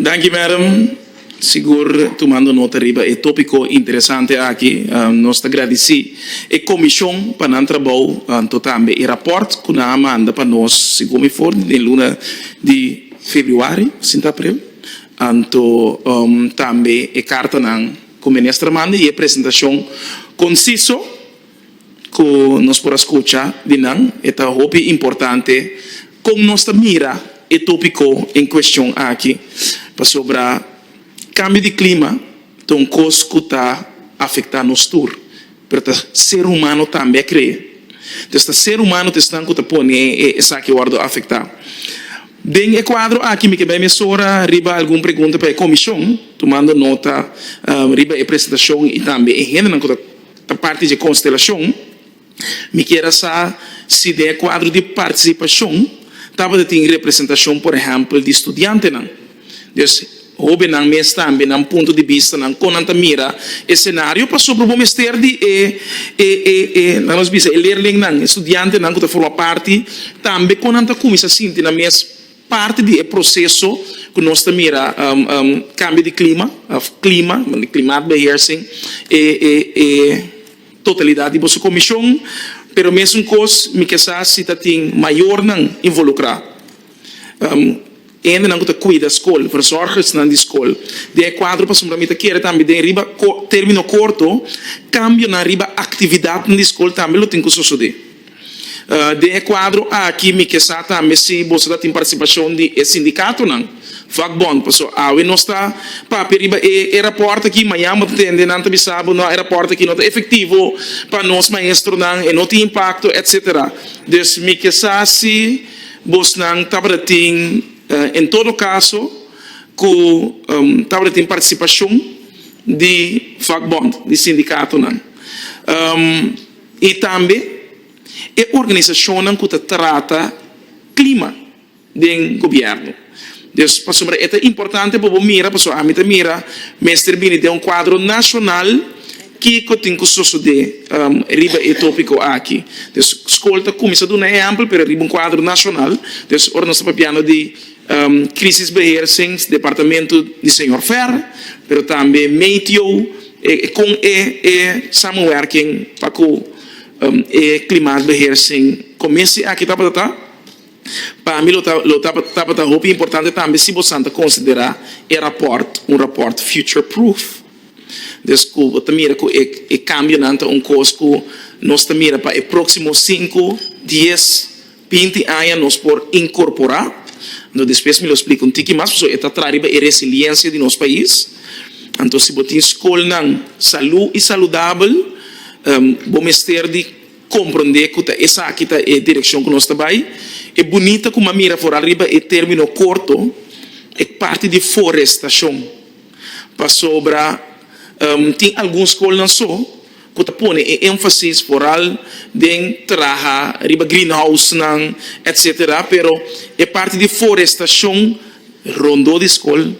Danke, madam. Seguro tomando nota riba é tópico interessante aqui. Nós agradecemos a comissão para não trabalhar também. E rapport que nós manda para nós, segundo for, em luna de fevereiro, 5 de abril. Então, também a carta não que o ministro manda e a apresentação conciso que nós podemos escutar de não. É importante como nós mira o tópico em questão aqui para sobre cambio de clima, então coisa que está afetando nos tour, pero o ser humano também cria. Então, o ser humano está que põe essa que guarda afetar. Bem, o quadro aqui me quebra mesura, riba alguma pergunta para a comissão, tomando nota, riba a apresentação e também a parte de constelação, me queira saber se der quadro de participação, estava ter representação, por exemplo, de estudante não. Houve nang mes também nang ponto de vista nang konanta mira e cenário para sobre o mestre de nós bisa leerling nang estudante nang que forma parte também konanta começa sentir na mes parte de processo que nós mira cambio de clima beheersing totalidade de sua comissão pero mesmo coisa me que sa se tem maior nang involucrar ainda não cuida da escola, professores na escola. De quadro para sombra mita queira também de riba termino curto, cambio na riba atividade na escola também lo tem que suceder. De quadro aqui me que sa também se você tem participação de sindicato não, fagbond, pessoal. Não está para riba e rapport aqui amanhã mas entende não também sabe não rapport aqui não é efetivo para nós maestro não e não tem impacto etc. Des me que sa se você não tá para em todo caso, que tem participação de fagbond, de sindicato. E também, a organização que trata clima do governo. É importante para mira, para mira, mestre Bini tem quadro nacional que tem que suceder riba e tópico aqui. Escolta começa de amplo, mas riba quadro nacional. Ora nós estamos piano de crisis beheersing, departamento de senhor Ferro, pero também meteo com samenwerking para que clima beheersing comece aqui para mim tá importante também se você considerar um rapport future proof. Desculpa, tamira que cambio nanta coisa que nós tamira para o próximo 5, 10, 20 anos nós por incorporar. No depois me lo explico um pouquinho mais, porque está trazendo a resiliência de nosso país. Então, se você tem escola na saúde e saudável, vamos ter de compreender que essa aqui é a direção que nós trabalhamos. É bonita como a mira fora arriba é término curto, é parte de florestação. Para sobra, tem algumas escolas não só, que põe ênfase foral de trabalhar riba greenhouse não, etc. Pero é parte de florestação, rondou de escola,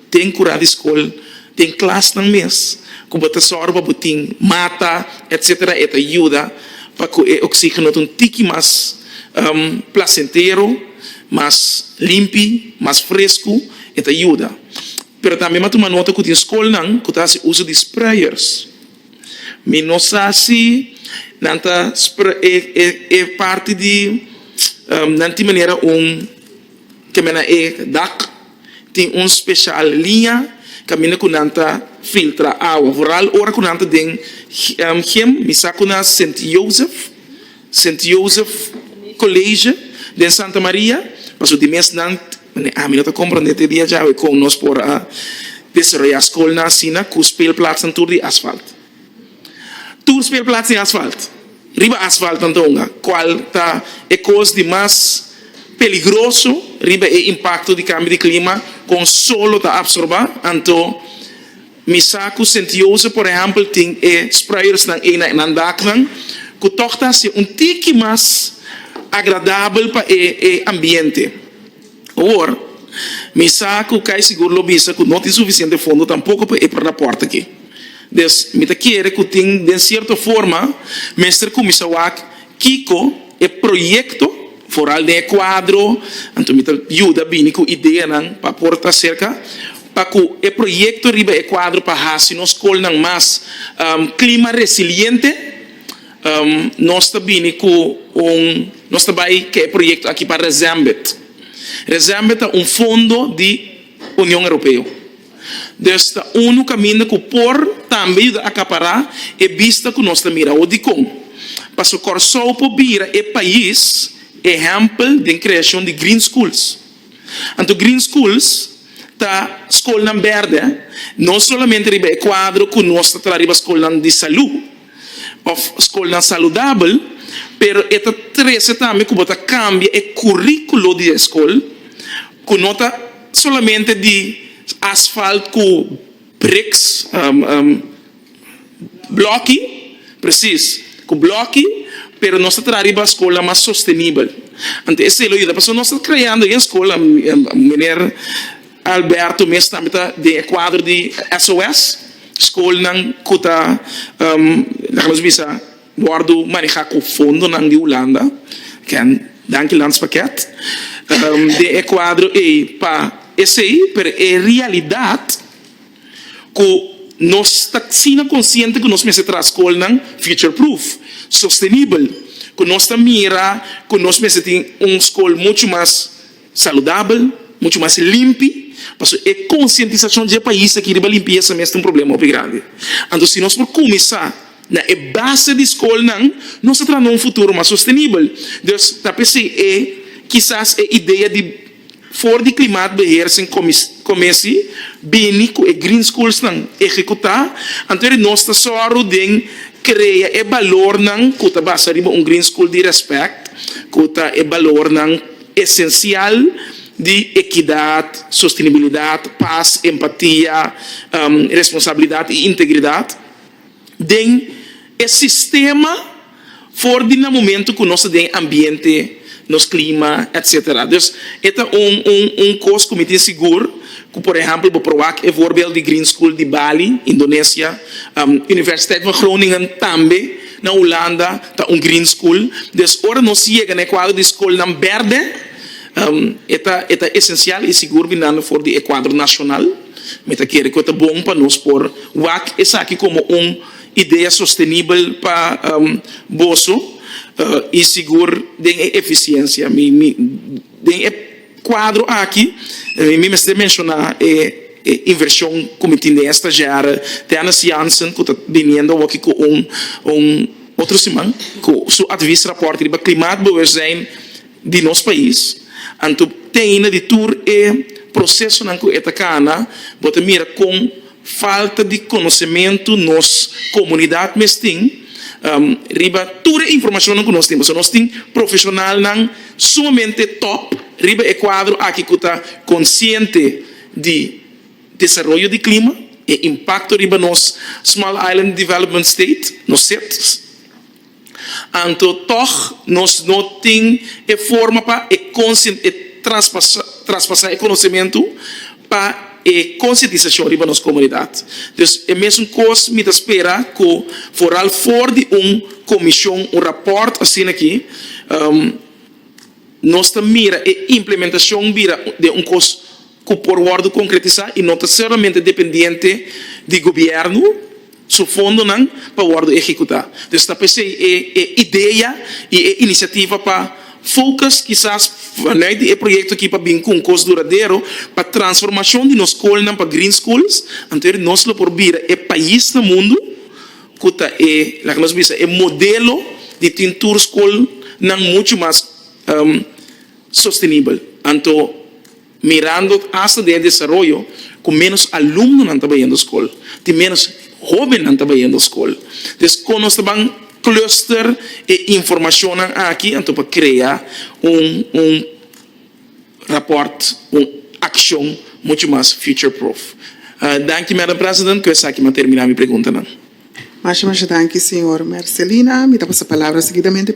tem curado de escola, tem classe não mês, que você sorba, tem mata, etc. E ajuda para que o oxígeno um tique mais placentero, mais limpo, mais fresco, e ajuda. Pero também uma nota que tem escola não, que está uso de sprayers. Minosasi nanta é parte de nanta maneira que mena DAC tem especial linha que mena com nanta filtra água rural ora com nanta den misako na Saint Joseph College de Santa Maria mas o de mês nanta mina tá compreender dia já com nós por a desarrollar a escola na sina com speelplaats en tour de asfalto. Tour speelplaats em asfalto. Riba asfalto então, qual tá é coisa de mais peligroso, riba é impacto de cambio de clima com solo tá absorver, então misaco sentioso, por exemplo, tem sprayers na andacnan, que torna se tique mais agradável para o ambiente. Ora, misaco cai seguro lobista que não tem suficiente fundo tampouco para a porta aqui. Me quer que tem de certa forma mestre comissário Kiko é projeto foral de quadro então me ajuda bem com ideia não para porta cerca para que o projeto riba é quadro para se nós escola mais clima resiliente, nós também com nós também que é projeto aqui para Resambit. Resambit é fundo de União Europeia. Desta caminho que por também a acaparar é vista que nós mira o de com. Para o corso por vira é país exemplo de criação de green schools. Então green schools tá escola verde, não somente riba é quadro que nós está riba escola de saúde, ou escola saudável, pero esta trece também que bota cambia o currículo de escola, que não tá somente de asfalto com bricks, bloque, preciso, com bloque, pero nós está riba escola mais sustentável. Então esse é o ideia, porque nós estamos criando em escola, menino Alberto mesmo também de quadro de SOS, escola não cuta, nós vimos guardo manejar com fundo não de Holanda, que é danke landspakket, de quadro e para esse aí, pero é realidade que nós estamos sendo consciente que nós mesmo traz escola não future proof, sustentável, que nós estamos mira, que nós mesmo tem escola muito mais saudável, muito mais limpa. Porque a conscientização do país aqui de limpeza mesmo é problema muito grande. Então, se nós por começar na base da escola, nós estamos num futuro mais sustentável. Então, quizás a ideia de fora de clima beheersing comece bem com a green schools não executar. Então, nós estamos só de criar o valor não que está basado em green school de respeito, que está o valor não essencial de equidade, sustentabilidade, paz, empatia, responsabilidade e integridade, de esse sistema for de no momento que nós temos ambiente, nosso clima, etc. Então, este é coisa que me tem seguro, que, por exemplo, vou provar que é voorbeeld de Green School de Bali, Indonésia, Universidade van Groningen também, na Holanda, está Green School. Então, agora nós chegamos no quadro de escola verde, é essencial e seguro vinando fora do quadro nacional. Mas que é bom para nós por WAC essa aqui como ideia sustentável para bolso e seguro de eficiência. De quadro aqui, me mestre mencionar inversão como tem nesta gera, tem a Janssen que está vindo aqui com outro semana, com o seu advice rapport de klimaatbewustzijn de nosso país. Então, tem de tour processo não que é cana, bota mira com falta de conhecimento nos comunidade mas tem riba toda a informação que nós temos, nós temos profissional não somente top, riba é quadro aqui que está consciente de desenvolvimento de clima e impacto riba nos Small Island Development State, nos CETs. Então, toch, nós não temos a forma para transpassar o conhecimento para a conscientização da nossa comunidade. Então, é a mesma coisa que me espera que for fora de comissão, rapport assim aqui, nós mira a implementação de coisa que por word concretizar e não necessariamente dependente do governo, su fundo não para o executar. Então, esta é ideia e iniciativa para focus, quizás, no projeto aqui para bem com curso duradouro, para transformação de nossa escola para green schools, então nós lo por vir é país no mundo que é modelo de tintura escola não muito mais sustentável. Então, mirando hasta de desenvolvimento, com menos alunos não trabalhando na escola, tem menos jovens não trabalhando na escola. Então, quando nós vamos cluster e informação aqui, então para criar rapport, ação muito mais future proof. Danke, Madam President, que eu aqui para terminar minha pergunta. Mas danke, senhor Marcelina. Me dá a palavra seguidamente.